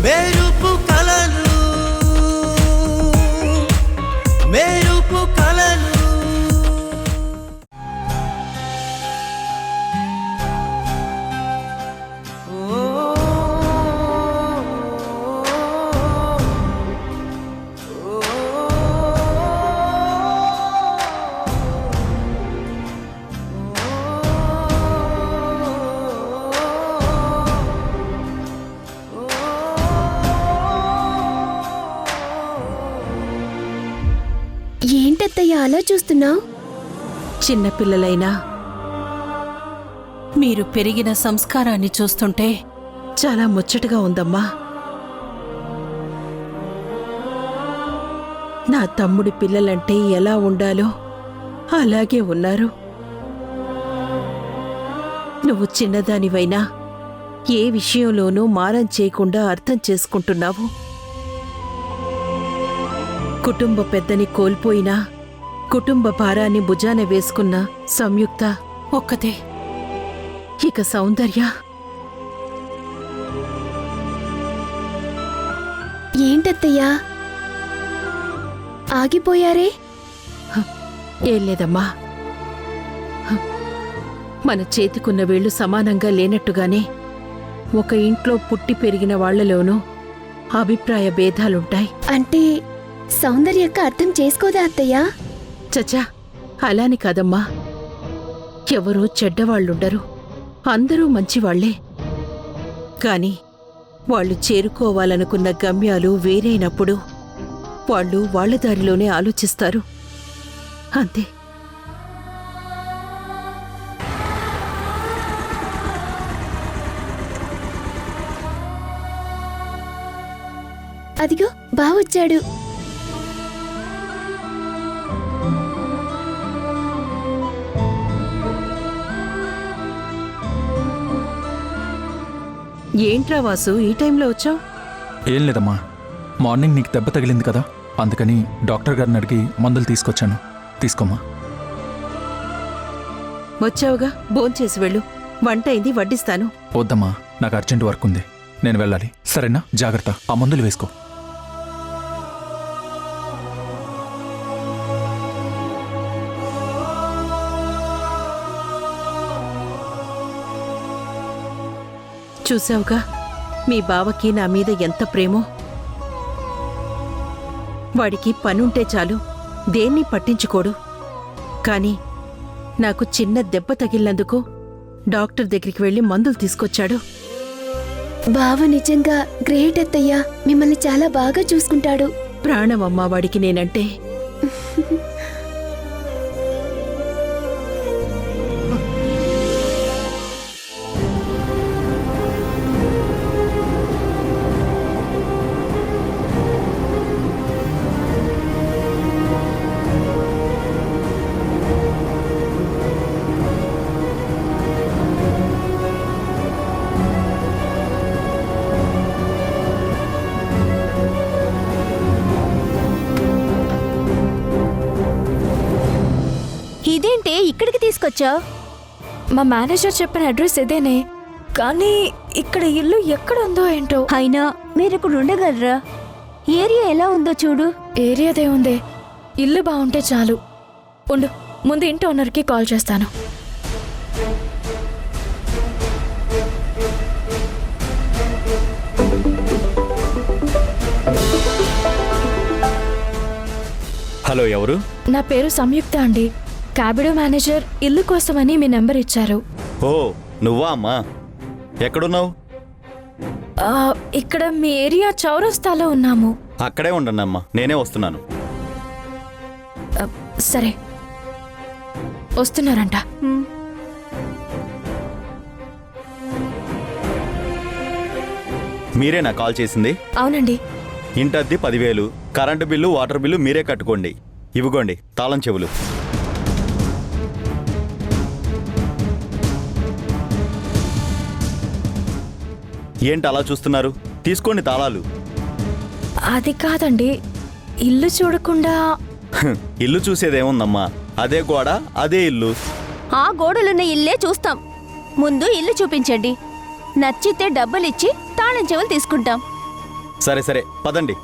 మెరుపు కలలు మెరుపు కలలు ఏంటత్తయ్య అలా చూస్తున్నావు? చిన్నపిల్లలైనా మీరు పెరిగిన సంస్కారాన్ని చూస్తుంటే చాలా ముచ్చటగా ఉందమ్మా. నా తమ్ముడి పిల్లలంటే ఎలా ఉండాలో అలాగే ఉన్నారు. నువ్వు చిన్నదానివైనా ఏ విషయంలోనూ మారం చేయకుండా అర్థం చేసుకుంటున్నావు. కుటుంబ పెద్దని కోల్పోయినా కుటుంబ భారాన్ని భుజాన వేసుకున్న సంయుక్త ఒక్కతే. ఇక సౌందర్య ఏంటత్తయ్యా ఆగిపోయారే? ఏం లేదమ్మా. మన చేతికున్న వేళ్లు సమానంగా లేనట్టుగానే ఒక ఇంట్లో పుట్టి పెరిగిన వాళ్లలోనూ అభిప్రాయ భేదాలుంటాయి. అంటే సౌందర్యక్క అర్థం చేసుకోదా అత్తయ్యా? చచ్చా, అలాని కాదమ్మా. ఎవరూ చెడ్డవాళ్లుండరు, అందరూ మంచివాళ్లే. కాని వాళ్ళు చేరుకోవాలనుకున్న గమ్యాలు వేరైనప్పుడు వాళ్ళు వాళ్ల దారిలోనే ఆలోచిస్తారు, అంతే. అదిగో బావొచ్చాడు. ఏంట్రా వాసు, ఈ టైంలో వచ్చావు? ఏం లేదమ్మా, మార్నింగ్ నీకు దెబ్బ తగిలింది కదా, అందుకని డాక్టర్ గారిని అడిగి మందులు తీసుకొచ్చాను. తీసుకోమ్మా. వచ్చావుగా, భోంచేసి వెళ్ళు. వంట అయింది, వడ్డిస్తాను. వద్దమ్మా, నాకు అర్జెంట్ వర్క్ ఉంది, నేను వెళ్ళాలి. సరేనా? జాగ్రత్త, ఆ మందులు వేసుకో. చూసావుగా, మీ బావకి నా మీద ఎంత ప్రేమో. వాడికి పనుంటే చాలు, దేన్ని పట్టించుకోడు. కాని నాకు చిన్న దెబ్బ తగిలినందుకు డాక్టర్ దగ్గరికి వెళ్లి మందులు తీసుకొచ్చాడు. బావ నిజంగా గ్రేట్ అత్తయ్యా, మిమ్మల్ని చాలా బాగా చూసుకుంటాడు. ప్రాణమమ్మా వాడికి నేనంటే. ఇదేంటే ఇక్కడికి తీసుకొచ్చావు? మా మేనేజర్ చెప్పిన అడ్రస్ ఇదేనే, కానీ ఇక్కడ ఇల్లు ఎక్కడ ఉందో ఏంటో. అయినా మీరు ఇక్కడ ఉండగలరా? ఏరియా ఎలా ఉందో చూడు. ఏరియాదే ఉందే, ఇల్లు బాగుంటే చాలు. ఉండు, ముందు ఇంటి ఓనర్కి కాల్ చేస్తాను. హలో, ఎవరు? నా పేరు సంయుక్త అండి. క్యాబిడో మేనేజర్ ఇల్లు కోసమని మీ నెంబర్ ఇచ్చారు. ఓ, నువ్వా అమ్మా? ఎక్కడున్నావు? ఇక్కడ మీ ఏరియా చౌరస్తాలో ఉన్నాము. అక్కడే ఉండండి అమ్మా, నేనే వస్తున్నాను. సరే, వస్తున్నారంట. మీరేనా కాల్ చేసింది? అవునండి. ఇంటద్దె 10,000, కరెంటు బిల్లు, వాటర్ బిల్లు మీరే కట్టుకోండి. ఇవ్వగోండి తాళం చెవులు. ఏంటి అలా చూస్తున్నారు? తీసుకోండి తాళాలు. అది కాదండి, ఇల్లు చూడకుండా. ఇల్లు చూసేదేముందమ్మా, అదే గోడ, అదే ఇల్లు. ఆ గోడలున్న ఇల్లే చూస్తాం. ముందు ఇల్లు చూపించండి, నచ్చితే డబ్బులిచ్చి తాళం చెవులు తీసుకుంటాం. సరే సరే పదండి.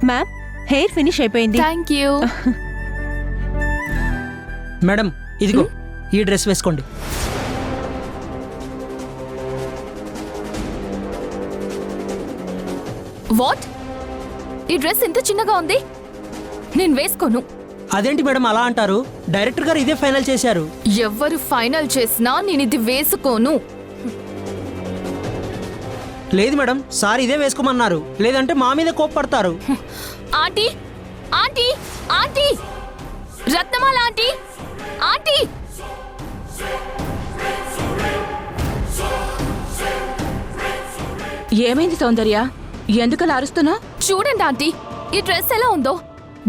మ్యామ్, హెయిర్ ఫినిష్ అయిపోయింది. Thank you. మేడం ఇదిగో ఈ డ్రెస్ వేసుకోండి. వాట్? ఈ డ్రెస్ ఇంత చిన్నగా ఉంది, నేను వేసుకోను. అదేంటి మేడం అలా అంటారు? డైరెక్టర్ గారు ఇదే ఫైనల్ చేశారు. ఎవ్వరు ఫైనల్ చేసినా నేను ఇది వేసుకోను. లేదు మేడం, సార్ ఇదే వేసుకోమన్నారు, లేదంటే మా మీద కోప్పడతారు. ఆంటీ, ఆంటీ, ఆంటీ, రత్నమాల ఆంటీ, ఆంటీ. ఏమైంది సౌందర్య? ఎందుకలా అరుస్తున్నా? చూడండి ఆంటీ, ఈ డ్రెస్ ఎలా ఉందో.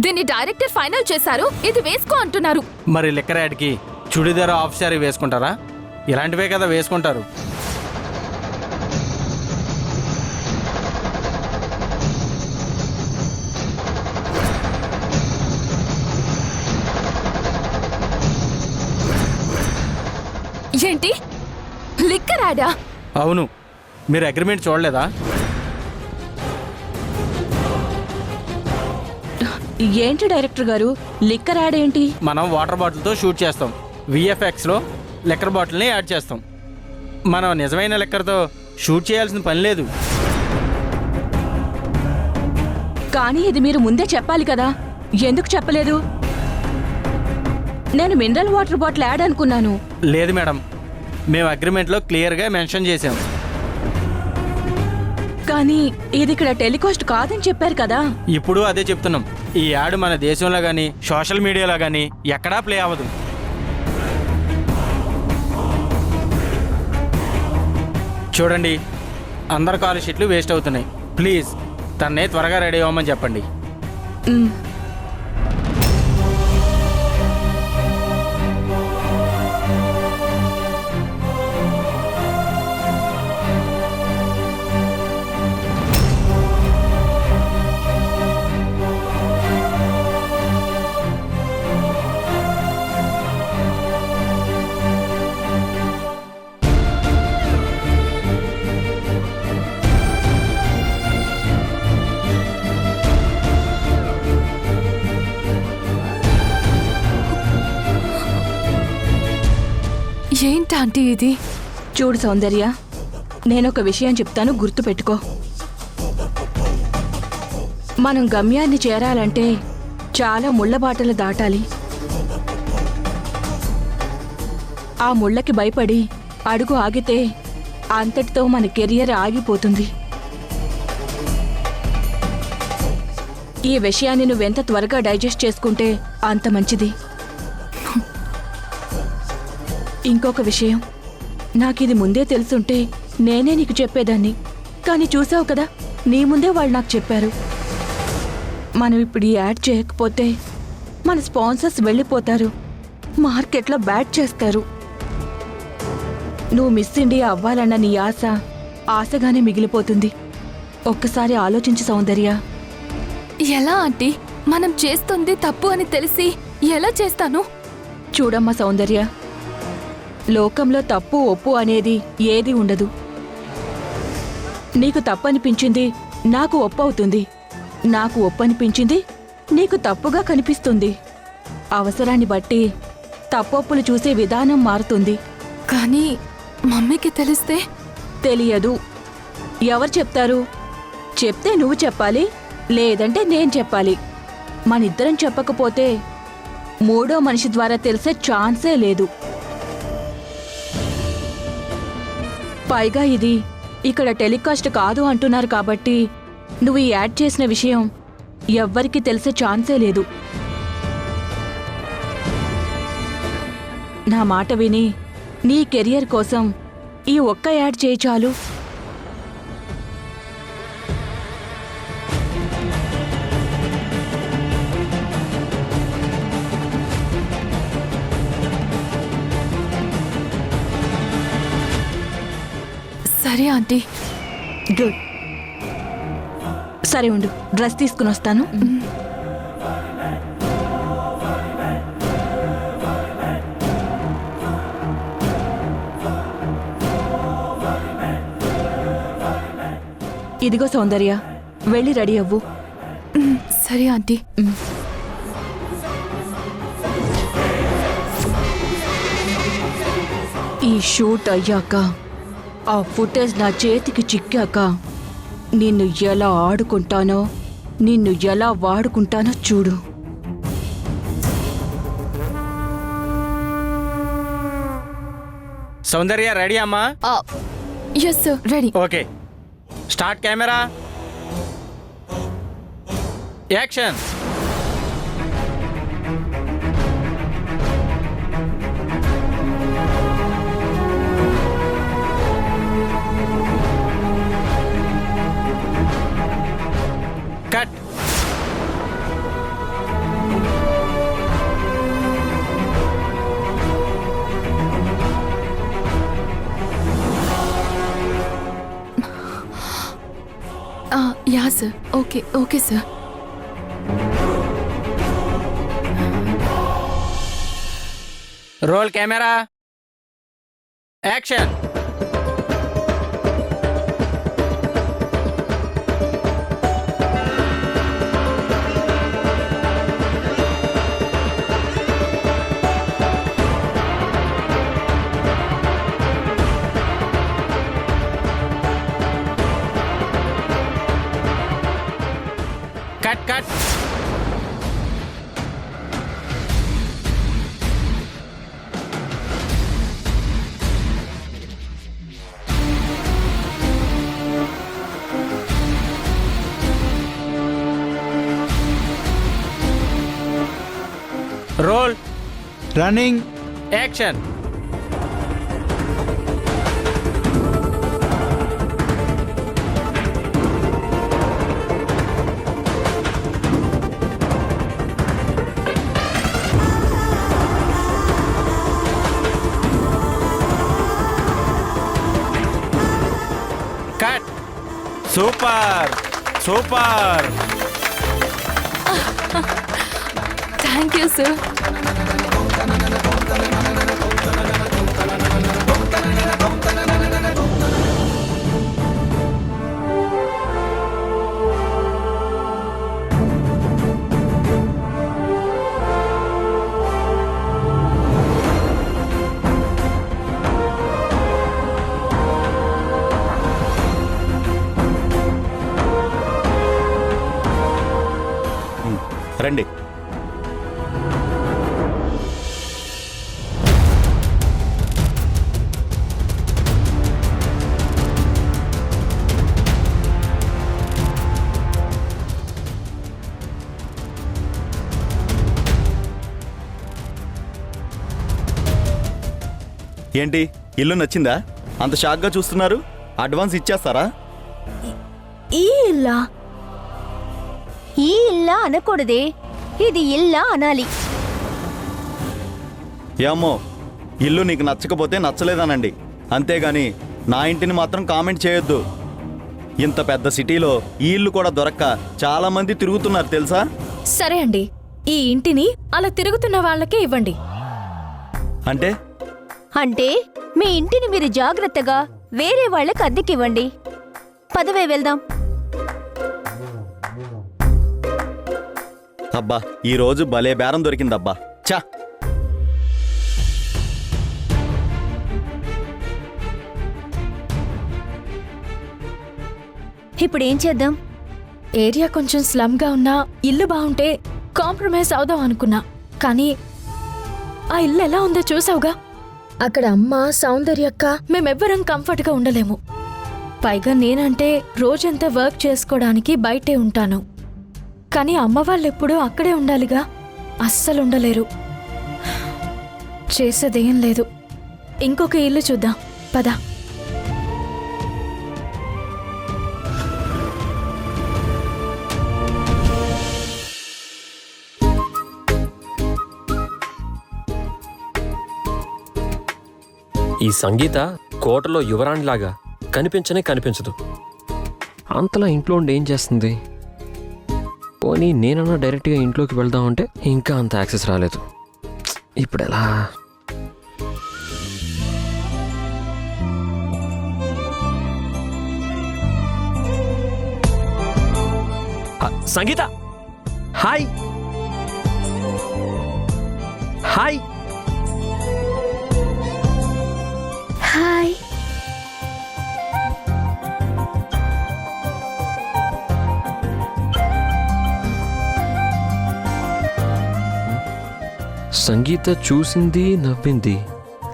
దీన్ని డైరెక్టర్ ఫైనల్ చేశారు, ఇది వేసుకో అంటున్నారు. మరి లిక్కర్ యాడ్కి చుడిదార్ ఆఫ్ శారీ వేసుకుంటారా? ఇలాంటివే కదా వేసుకుంటారు. ఏంటి, లిక్కర్ యాడా? అవును, మీరు అగ్రిమెంట్ చూడలేదా? ఏంటి డైరెక్టర్ గారు, లిక్కర్ యాడ్ ఏంటి? మనం వాటర్ బాటిల్తో షూట్ చేస్తాం, విఎఫ్ఎక్స్లో లిక్కర్ బాటిల్ని యాడ్ చేస్తాం. మనం నిజమైన లిక్కర్తో షూట్ చేయాల్సిన పని లేదు. కానీ ఇది మీరు ముందే చెప్పాలి కదా, ఎందుకు చెప్పలేదు? నేను మినరల్ వాటర్ బాటిల్ యాడ్ అనుకున్నాను. లేదు మేడం, మేము అగ్రిమెంట్లో క్లియర్గా మెన్షన్ చేసాం. కానీ ఇది ఇక్కడ టెలికాస్ట్ కాదని చెప్పారు కదా. ఇప్పుడు అదే చెప్తున్నాం, ఈ యాడ్ మన దేశంలో కానీ సోషల్ మీడియాలో కానీ ఎక్కడా ప్లే అవ్వదు. చూడండి, అందరి కాల్ షీట్లు వేస్ట్ అవుతున్నాయి. ప్లీజ్ తన్నే త్వరగా రెడీ అవ్వమని చెప్పండి. మ్, ఏంటంటే ఇది? చూడు సౌందర్య, నేనొక విషయం చెప్తాను, గుర్తుపెట్టుకో. మనం గమ్యాన్ని చేరాలంటే చాలా ముళ్ళబాటలు దాటాలి. ఆ ముళ్ళకి భయపడి అడుగు ఆగితే అంతటితో మన కెరియర్ ఆగిపోతుంది. ఈ విషయాన్ని నువ్వెంత త్వరగా డైజెస్ట్ చేసుకుంటే అంత మంచిది. ఇంకొక విషయం, నాకిది ముందే తెలుసుంటే నేనే నీకు చెప్పేదాన్ని. కానీ చూసావు కదా, నీ ముందే వాళ్ళు నాకు చెప్పారు. మనం ఇప్పుడు ఈ యాడ్ చేయకపోతే మన స్పాన్సర్స్ వెళ్ళిపోతారు, మార్కెట్లో బ్యాట్ చేస్తారు. నువ్వు మిస్ ఇండియా అవ్వాలన్న నీ ఆశ ఆశగానే మిగిలిపోతుంది. ఒక్కసారి ఆలోచించు సౌందర్య. ఎలా ఆంటీ? మనం చేస్తుంది తప్పు అని తెలిసి ఎలా చేస్తాను? చూడమ్మా సౌందర్య, లోకంలో తప్పు ఒప్పు అనేది ఏది ఉండదు. నీకు తప్పు అనిపించింది నాకు ఒప్పు అవుతుంది, నాకు ఒప్పు అనిపించింది నీకు తప్పుగా కనిపిస్తుంది. అవసరాన్ని బట్టి తప్పొప్పులు చూసే విధానం మారుతుంది. కానీ మమ్మీకి తెలిస్తే? తెలియదు. ఎవరు చెప్తారు? చెప్తే నువ్వు చెప్పాలి, లేదంటే నేను చెప్పాలి. మనిద్దరం చెప్పకపోతే మూడో మనిషి ద్వారా తెలిసే ఛాన్సే లేదు. పైగా ఇది ఇక్కడ టెలికాస్ట్ కాదు అంటున్నారు కాబట్టి నువ్వు ఈ యాడ్ చేసిన విషయం ఎవ్వరికీ తెలిసే ఛాన్సే లేదు. నా మాట విని నీ కెరియర్ కోసం ఈ ఒక్క యాడ్ చేయి చాలు. సరే ఆంటీ. గుడ్. సరే ఉండు, డ్రెస్ తీసుకుని వస్తాను. ఇదిగో సౌందర్య, వెళ్ళి రెడీ అవ్వు. సరే ఆంటీ. ఈ షూట్ అయ్యాక ఆ ఫుటేజ్ నా చేతికి చిక్కాక నిన్ను ఎలా ఆడుకుంటానో, నిన్ను ఎలా వాడుకుంటానో చూడు. సౌందర్య రెడీ అమ్మా? Yes sir, ready. Okay, start camera, action. Cut. Yeah sir, okay okay sir. Roll camera, action. Cut cut. Roll, running, action. Cut. Super super. Thank you sir. రండి. ఏంటి, ఇల్లు నచ్చిందా? అంత షాక్గా చూస్తున్నారు. అడ్వాన్స్ ఇచ్చేస్తారా? ఈ ఇల్లా? ఈ ఇల్లా అనకూడదే, ఇది ఇల్లా అనాలి. ఏమో, ఇల్లు నీకు నచ్చకపోతే నచ్చలేదనండి, అంతేగాని నా ఇంటిని మాత్రం కామెంట్ చేయొద్దు. ఇంత పెద్ద సిటీలో ఈ ఇల్లు కూడా దొరక్క చాలా మంది తిరుగుతున్నారు తెలుసా? సరే అండి, ఈ ఇంటిని అలా తిరుగుతున్న వాళ్ళకే ఇవ్వండి. అంటే అంటే మీ ఇంటిని మీరు జాగ్రత్తగా వేరే వాళ్ళకి అద్దెకివ్వండి. పదవే వెళ్దాం. అబ్బా, ఈ రోజు భలే బేరం దొరికిందబ్బా. చా, ఇప్పుడు ఏం చేద్దాం? ఏరియా కొంచెం స్లమ్గా ఉన్నా ఇల్లు బాగుంటే కాంప్రమైజ్ అవుదాం అనుకున్నా, కానీ ఆ ఇల్లు ఎలా ఉందో చూసావుగా. అక్కడ అమ్మ, సౌందర్యక్క మేమెవ్వరం కంఫర్ట్గా ఉండలేము. పైగా నేనంటే రోజంతా వర్క్ చేసుకోవడానికి బయటే ఉంటాను, కానీ అమ్మ వాళ్ళెప్పుడూ అక్కడే ఉండాలిగా. అస్సలు ఉండలేరు. చేసేదేం లేదు, ఇంకొక ఇల్లు చూద్దాం పద. ఈ సంగీత కోటలో యువరాణిలాగా కనిపించనే కనిపించదు. అంతలా ఇంట్లో ఉండి ఏం చేస్తుంది? పోనీ నేనన్నా డైరెక్ట్గా ఇంట్లోకి వెళ్దామంటే ఇంకా అంత యాక్సెస్ రాలేదు. ఇప్పుడు ఎలా? సంగీత హాయ్ హాయ్ హాయ్. సంగీత చూసింది నవ్వింది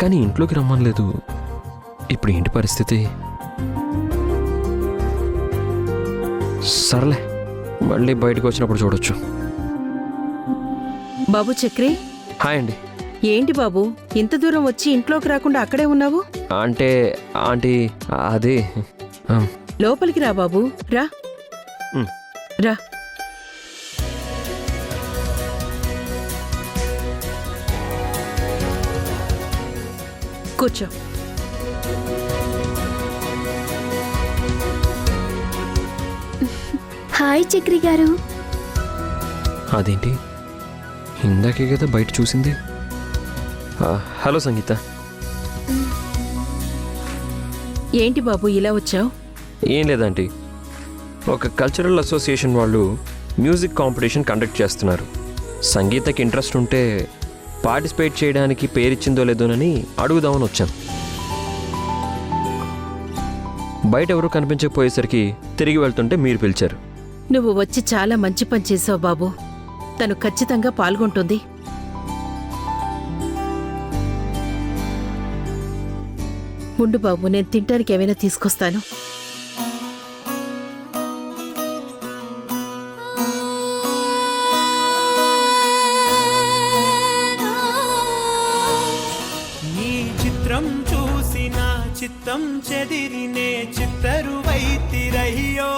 కానీ ఇంట్లోకి రమ్మనలేదు. ఇప్పుడు ఏంటి పరిస్థితి? సర్లే, మళ్ళీ బయటకు వచ్చినప్పుడు చూడొచ్చు. బాబు చక్రి, హాయ్ అండి. ఏంటి బాబు ఇంత దూరం వచ్చి ఇంట్లోకి రాకుండా అక్కడే ఉన్నావు? అంటే ఆంటీ అది లోపలికి రా బాబు, రా ఉమ్. రా. కూర్చో. హాయ్ చక్రి గారు. అదేంటి ఇందాకే కదా బయట చూసింది. హలో సంగీత. ఏంటి బాబు ఇలా వచ్చావు? ఏం లేదంటీ, ఒక కల్చరల్ అసోసియేషన్ వాళ్ళు మ్యూజిక్ కాంపిటీషన్ కండక్ట్ చేస్తున్నారు. సంగీతకి ఇంట్రెస్ట్ ఉంటే పార్టిసిపేట్ చేయడానికి పేరిచ్చిందో లేదోనని అడుగుదామని వచ్చాను. బయట ఎవరూ కనిపించకపోయేసరికి తిరిగి వెళ్తుంటే మీరు పిలిచారు. నువ్వు వచ్చి చాలా మంచి పని చేసావు బాబు. తను ఖచ్చితంగా పాల్గొంటుంది. ఉండు బాబు, నేను తినడానికి ఏమైనా తీసుకొస్తాను. నీ చిత్రం చూసిన చిత్తం చెదిరినే చిత్తరువైతిరయ్యో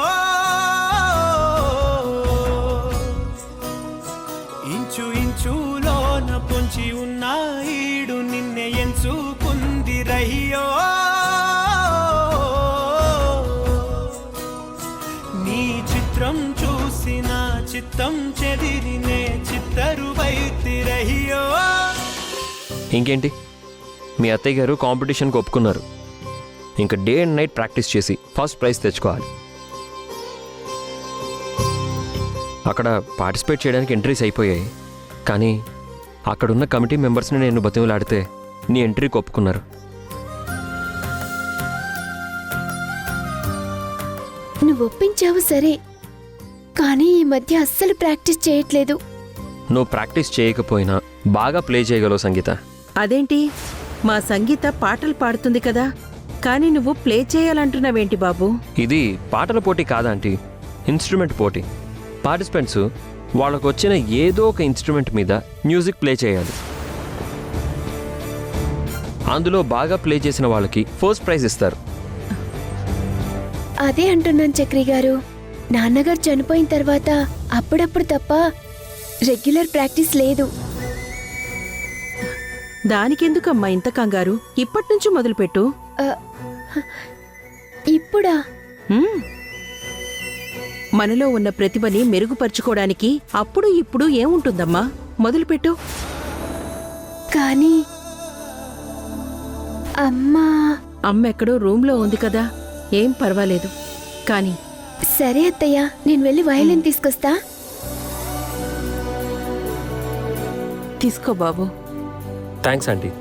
ఇంచు ఇంచులోన పొంచి ఉన్న ఈడు నిన్నే ఎంచుకుందిరయ్యో నీ చిత్రం చూసిన చిత్తం చెదిరినే చిత్తరువైతిరయ్యో. ఇంకేంటి, మీ అత్తయ్య గారు కాంపిటీషన్కి ఒప్పుకున్నారు. ఇంకా డే అండ్ నైట్ ప్రాక్టీస్ చేసి ఫస్ట్ ప్రైజ్ తెచ్చుకోవాలి. అక్కడ పార్టిసిపేట్ చేయడానికి ఎంట్రీస్ అయిపోయాయి, కానీ అక్కడున్న కమిటీ మెంబర్స్ని నేను బతిమలాడితే నీ ఎంట్రీకి ఒప్పుకున్నారు. నువ్వు ఒప్పించావు సరే, కానీ ఈ మధ్య అస్సలు ప్రాక్టీస్ చేయట్లేదు. నువ్వు ప్రాక్టీస్ చేయకపోయినా బాగా ప్లే చేయగలవు సంగీత. అదేంటి, మా సంగీత పాటలు పాడుతుంది కదా, కానీ నువ్వు ప్లే చేయాలంటున్నావేంటి బాబు? ఇది పాటల పోటీ కాదంటీ, ఇన్స్ట్రుమెంట్ పోటీ. పార్టిసిపెంట్స్ వాళ్ళకు వచ్చిన ఏదో ఒక ఇన్స్ట్రుమెంట్ మీద మ్యూజిక్ ప్లే చేయాలి. అందులో బాగా ప్లే చేసిన వాళ్ళకి ఫస్ట్ ప్రైజ్ ఇస్తారు. అదే అంటున్నాను చక్రి గారు. నాన్నగారు చనిపోయిన తర్వాత అప్పుడప్పుడు తప్ప రెగ్యులర్ ప్రాక్టీస్ లేదు. దానికెందుకమ్మా ఇంత కంగారు? ఇప్పటినుంచి మొదలుపెట్టు. ఇప్పుడా? మనలో ఉన్న ప్రతిభని మెరుగుపరుచుకోవడానికి అప్పుడు ఇప్పుడు ఏముంటుందమ్మా, మొదలుపెట్టు. కానీ అమ్మ ఎక్కడో రూమ్లో ఉంది కదా, ఏం పర్వాలేదు. కానీ సరే అత్తయ్య, నేను వెళ్ళి వయలిన్ తీసుకొస్తా. తీసుకో బాబు. Thanks aunty.